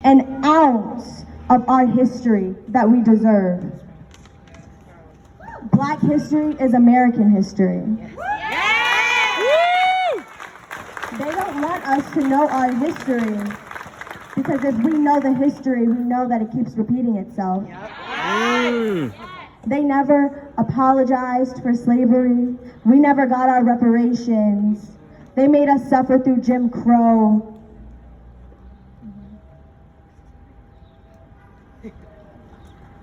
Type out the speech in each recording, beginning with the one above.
an ounce of our history that we deserve. Black history is American history. They don't want us to know our history, because if we know the history, we know that it keeps repeating itself. They never apologized for slavery. We never got our reparations. They made us suffer through Jim Crow.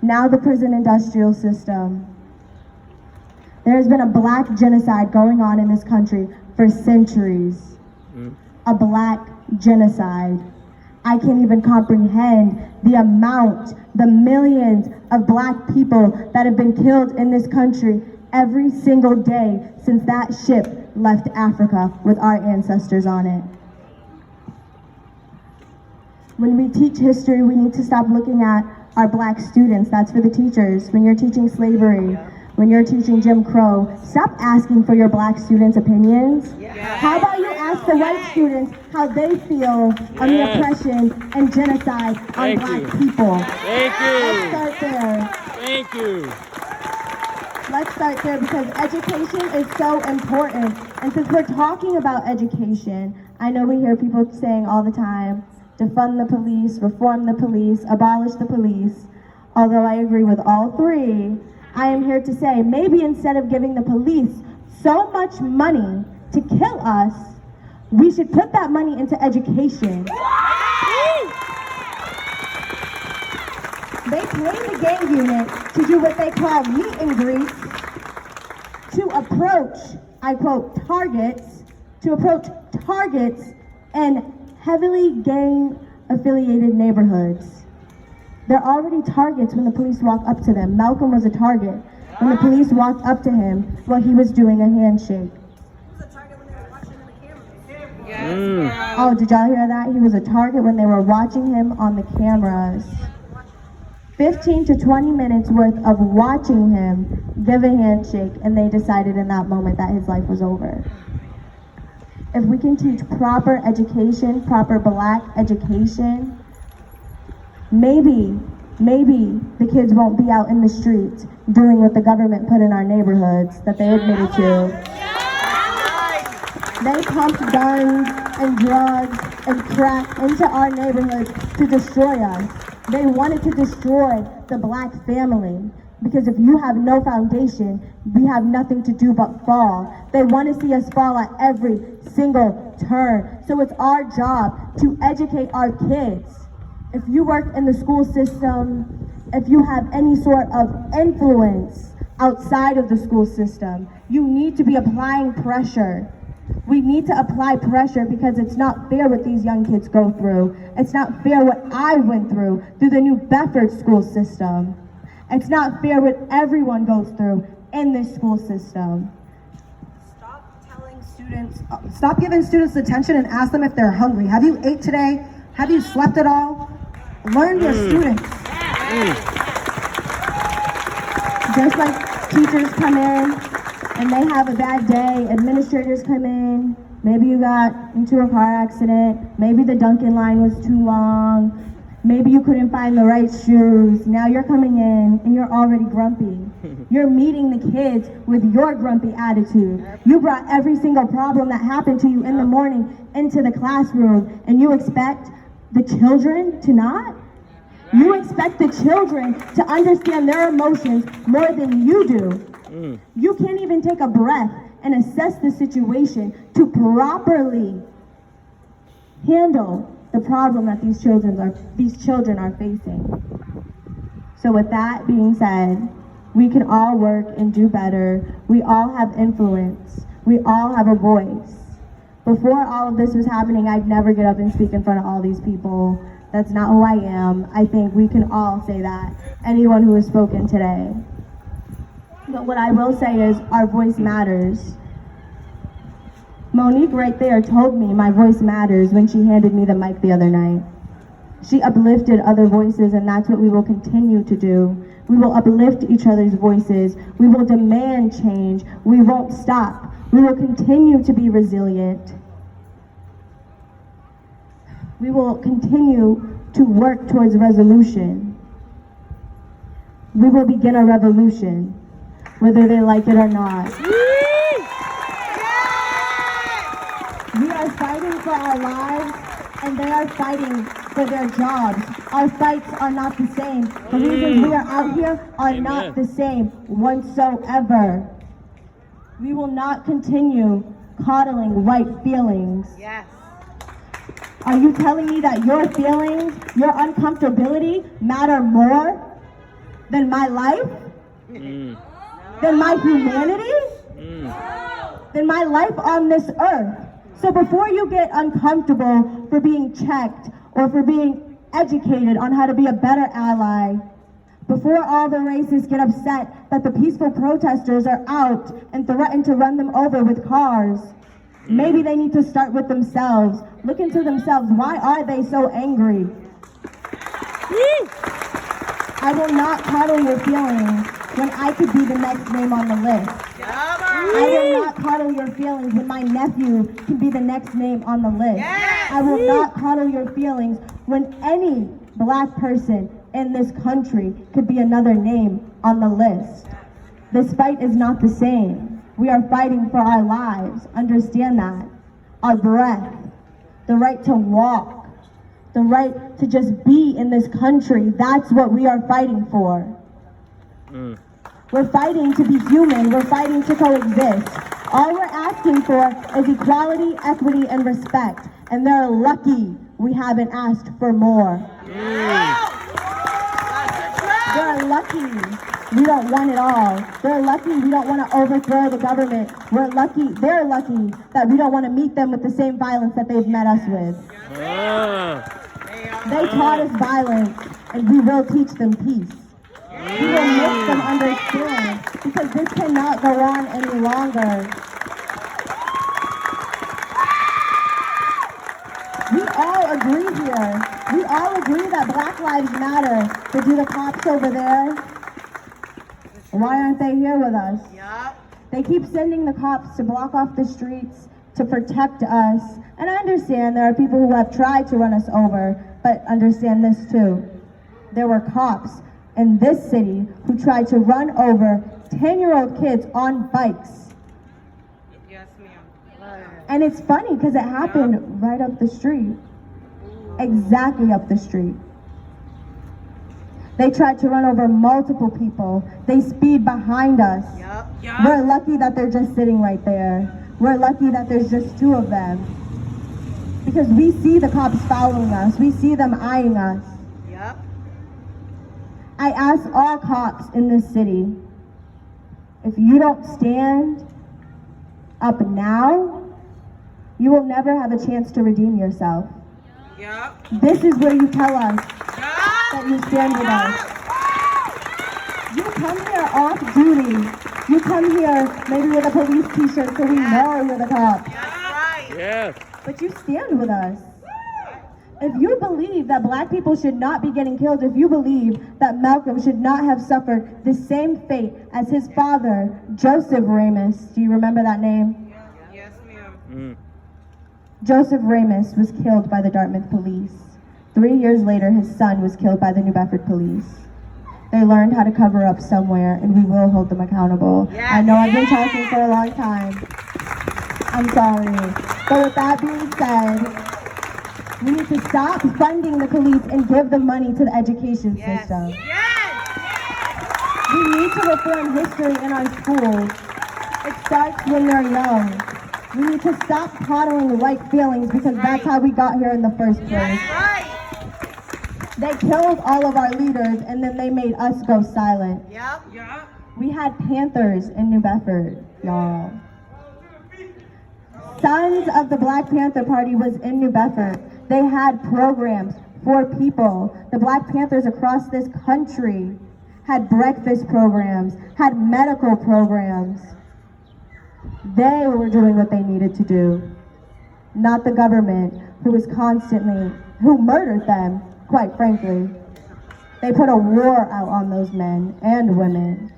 Now the prison industrial system. There has been a black genocide going on in this country for centuries. A black genocide. I can't even comprehend the amount, the millions of black people that have been killed in this country every single day since that ship left Africa with our ancestors on it. When we teach history, we need to stop looking at our black students. That's for the teachers. When you're teaching slavery, when you're teaching Jim Crow, stop asking for your black students' opinions. How about you ask the white students how they feel on the oppression and genocide on black people? Thank you. Let's start there. Thank you. Let's start there, because education is so important. And since we're talking about education, I know we hear people saying all the time, defund the police, reform the police, abolish the police. Although I agree with all three, I am here to say, maybe instead of giving the police so much money to kill us, we should put that money into education. They pay the gang unit to do what they call meet and greets, to approach, I quote, targets in heavily gang-affiliated neighborhoods. They're already targets when the police walk up to them. Malcolm was a target when the police walked up to him while he was doing a handshake. He was a target when they were watching him on the camera. Oh, did y'all hear that? He was a target when they were watching him on the cameras. 15 to 20 minutes worth of watching him give a handshake, and they decided in that moment that his life was over. If we can teach proper education, proper black education, maybe the kids won't be out in the streets doing what the government put in our neighborhoods that they admitted to. They pumped guns and drugs and crack into our neighborhoods to destroy us. They wanted to destroy the black family, because if you have no foundation, we have nothing to do but fall. They want to see us fall at every single turn. So it's our job to educate our kids. If you work in the school system, if you have any sort of influence outside of the school system, you need to be applying pressure. We need to apply pressure, because it's not fair what these young kids go through. It's not fair what I went through the new Bedford school system. It's not fair what everyone goes through in this school system. Stop giving students attention and ask them if they're hungry. Have you ate today? Have you slept at all? Learn your students. Just like teachers come in and they have a bad day, administrators come in, maybe you got into a car accident, maybe the Dunkin' line was too long, maybe you couldn't find the right shoes. Now you're coming in and you're already grumpy. You're meeting the kids with your grumpy attitude. You brought every single problem that happened to you in the morning into the classroom, and you expect the children to not? You expect the children to understand their emotions more than you do. You can't even take a breath and assess the situation to properly handle the problem that these children are facing. So with that being said, we can all work and do better. We all have influence. We all have a voice. Before all of this was happening, I'd never get up and speak in front of all these people. That's not who I am. I think we can all say that. Anyone who has spoken today. But what I will say is our voice matters. Monique right there told me my voice matters when she handed me the mic the other night. She uplifted other voices, and that's what we will continue to do. We will uplift each other's voices. We will demand change. We won't stop. We will continue to be resilient. We will continue to work towards resolution. We will begin a revolution, whether they like it or not. We are fighting for our lives, and they are fighting for their jobs. Our fights are not the same. The reasons we are out here are not the same whatsoever. We will not continue coddling white feelings. Yes. Are you telling me that your feelings, your uncomfortability matter more than my life? Than my humanity? Than my life on this earth? So before you get uncomfortable for being checked or for being educated on how to be a better ally, before all the racists get upset that the peaceful protesters are out and threaten to run them over with cars, maybe they need to start with themselves. Look into themselves. Why are they so angry? I will not coddle your feelings when I could be the next name on the list. I will not coddle your feelings when my nephew can be the next name on the list. I will not coddle your feelings when any black person in this country could be another name on the list. This fight is not the same. We are fighting for our lives. Understand that. Our breath, the right to walk, the right to just be in this country. That's what we are fighting for. We're fighting to be human. We're fighting to coexist. All we're asking for is equality, equity, and respect. And they're lucky we haven't asked for more. They're lucky we don't want it all. They're lucky we don't want to overthrow the government. They're lucky that we don't want to meet them with the same violence that they've met us with. They taught us violence, and we will teach them peace. We will make them understand, because this cannot go on any longer. We all agree here. We all agree that Black Lives Matter. But do the cops over there? Why aren't they here with us? They keep sending the cops to block off the streets to protect us. And I understand there are people who have tried to run us over, but understand this too. There were cops in this city who tried to run over 10-year-old kids on bikes. Yes, ma'am. And it's funny because it happened right up the street. Exactly up the street. They tried to run over multiple people. They speed behind us. We're lucky that they're just sitting right there. We're lucky that there's just two of them. Because we see the cops following us. We see them eyeing us. I ask all cops in this city, if you don't stand up now, you will never have a chance to redeem yourself. This is where you tell us that you stand with us. You come here off duty. You come here maybe with a police t-shirt so we know you're the cop. Yes. But you stand with us. If you believe that Black people should not be getting killed, if you believe that Malcolm should not have suffered the same fate as his father, Joseph Ramus, do you remember that name? Yes, ma'am. Joseph Ramus was killed by the Dartmouth police. 3 years later, his son was killed by the New Bedford police. They learned how to cover up somewhere, and we will hold them accountable. I know I've been talking for a long time. I'm sorry. But with that being said, we need to stop funding the police and give the money to the education system. We need to reform history in our schools. It starts when they're young. We need to stop coddling white feelings, because that's how we got here in the first place. They killed all of our leaders, and then they made us go silent. We had Panthers in New Bedford, y'all. Sons of the Black Panther Party was in New Bedford. They had programs for people. The Black Panthers across this country had breakfast programs, had medical programs. They were doing what they needed to do, not the government, who murdered them, quite frankly. They put a war out on those men and women.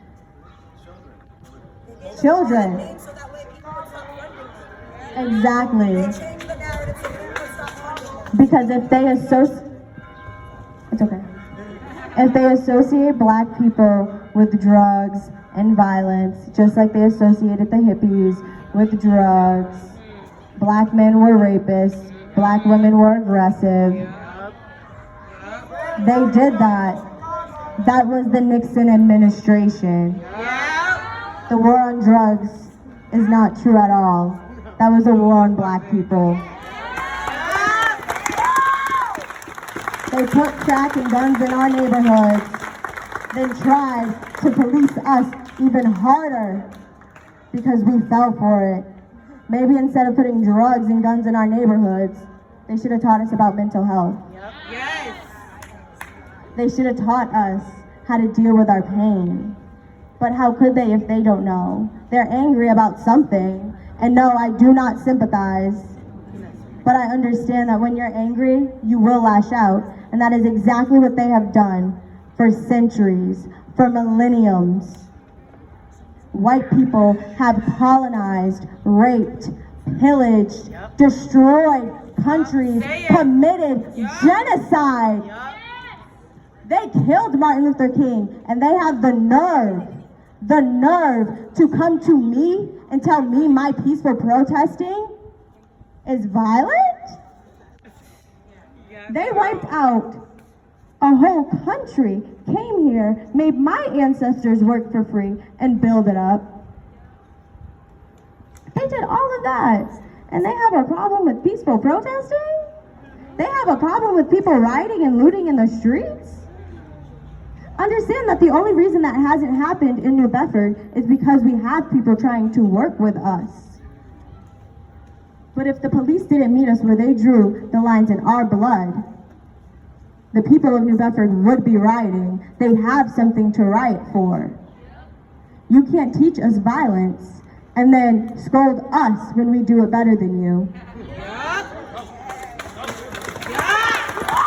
Children. Exactly. Because if they It's okay. If they associate black people with drugs and violence, just like they associated the hippies with drugs, black men were rapists, black women were aggressive. They did that. That was the Nixon administration. The war on drugs is not true at all. That was a war on black people. They put crack and guns in our neighborhoods, then tried to police us even harder because we fell for it. Maybe instead of putting drugs and guns in our neighborhoods, they should have taught us about mental health. Yes. They should have taught us how to deal with our pain. But how could they if they don't know? They're angry about something. And no, I do not sympathize. But I understand that when you're angry, you will lash out. And that is exactly what they have done for centuries, for millenniums. White people have colonized, raped, pillaged, destroyed countries, committed genocide. They killed Martin Luther King, and they have the nerve to come to me and tell me my peaceful protesting is violent? They wiped out a whole country, came here, made my ancestors work for free, and build it up. They did all of that, and they have a problem with peaceful protesting? They have a problem with people rioting and looting in the streets? Understand that the only reason that hasn't happened in New Bedford is because we have people trying to work with us. But if the police didn't meet us where they drew the lines in our blood, the people of New Bedford would be rioting. They have something to riot for. You can't teach us violence and then scold us when we do it better than you.